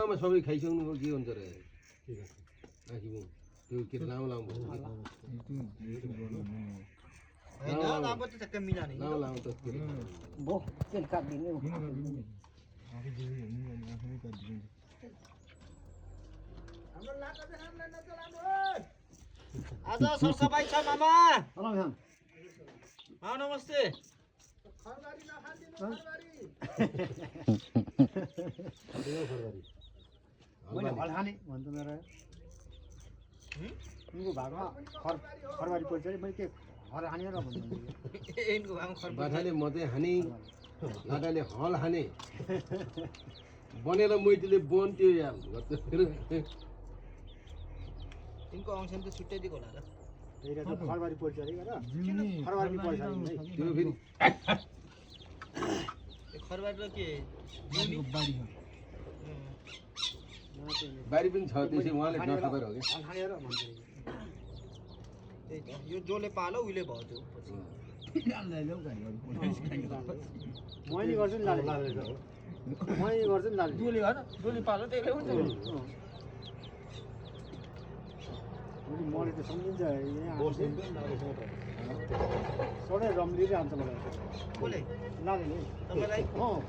ठाउँमा सबै खाइसक्नु के हुन्छ र राखिबु त्यो के लामो लामो लामो त ठ्याक्कै मिलाने लामो लामो त के बो तेल काट्दिने आज सरसफाइ छ मामा नमस्ते मैले हल खाने भन्छ मेरो उनको भागमा खरबारी पर्छ अरे मैले के हल खाने र भन्नु यिनको भागमा खर बाठाले मते हाने लाटाले हल हाने बनेर मैतीले बन त्यो यार यिनको अंश त छुट्टै दिएको होला र त्यही त खरबारी पर्छ अरे र खरबारी पर्छ त्यो फेरि खरबारी र के बारी पनि छ त्यसै उहाँले नसकेर हो कि हल खाने र भन्छ त्यही त यो जसले पालो उहिले भयो त्यो मैले गर्छु नि लाले मैले गर्छु नि लाले डोली होइन डोली पालो त्यसले हुन्छ मैले त सम्झिन्छ सधैँ रम्लिएर आउँछ मलाई कसले लाले तपाईँलाई अँ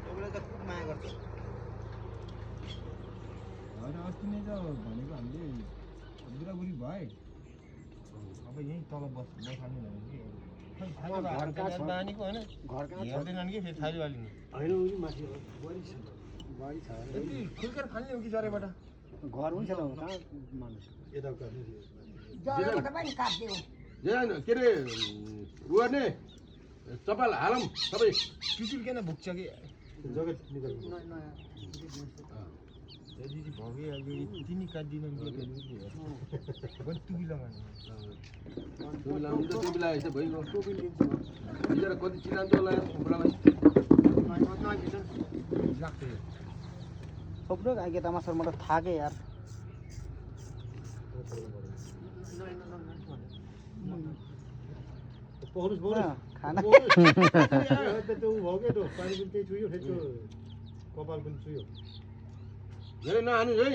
तपाईँलाई त खुब माया गर्छ अस्ति नै त भनेको हामीले बुढाबुढी भए अब यहीँ तल बस्नु खाने घरका बानीको होइन घरका हेर्दैनन् कि फेरि थाली बाली होइन उनी माथि बढी छ बढी छ खुल्केर फाल्ने हो कि जरेबाट घर हुन्छ त कहाँ मान्छ होइन के अरे रुवाने चपाल हालम सबै पिचुल किन भुक्छ कि जगत निकाल दिदी भगे अहिले तिनी काटिदिनु टुपी लगाउने त्यो बेला हुन्छ त्यो बेला यसो भइगयो बिचरा कति चिलान्छ होला बुढालाई लाग्छ थोप्रो आइके तमासरबाट थाके यार खाना कपाल पनि छुयो धेरै नहानु है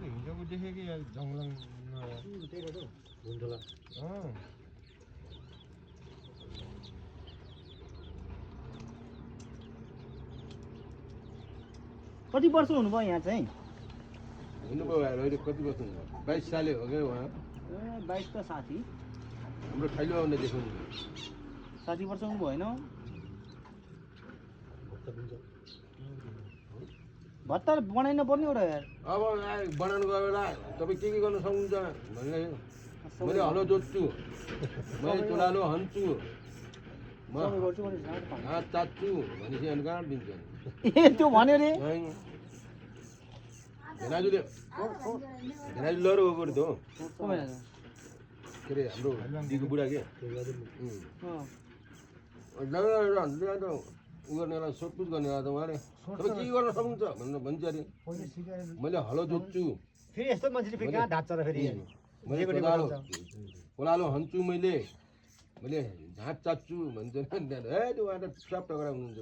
हिजोको देखेँ कि जङ्गल हुन्छ होला कति वर्ष हुनुभयो यहाँ चाहिँ हुनुभयो अहिले कति वर्ष हुन्छ 22 साले हो क्या उहाँ 22 त साथी हाम्रो ठाइलो आउने देखाउनु 60 वर्ष हुनु भएन भत्ता बनाइन पर्ने हो र यार अब बनाउनु गयो बेला तपाईँ के गर्न सक्नुहुन्छ भने मैले हलो जोत्छु मैले चोलालो हन्छु म हात चाच्छु भनेपछि अनि कहाँ दिन्छ ए त्यो भन्यो रे धेनाजुले लरो गएको त हो को भएन के अरे हाम्रो दिदीको बुढा के उ गर्नेलाई सोधपुछ गर्नेलाई त उहाँले तपाईँ के गर्न सक्नुहुन्छ भनेर भन्छ अरे मैले हलो जोत्छु फेरि यस्तो मान्छेले फेरि कहाँ ढाँच्छ र फेरि मैले कोलालो हन्छु मैले झाँट चाच्छु भन्छ ए त्यो उहाँ त सब टक्रा हुनुहुन्छ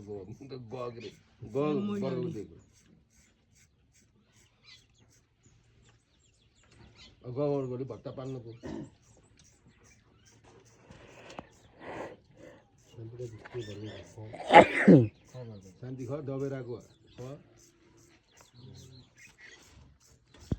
गएर गरी भट्टा पाल्नुको शान्ति ख दबेराको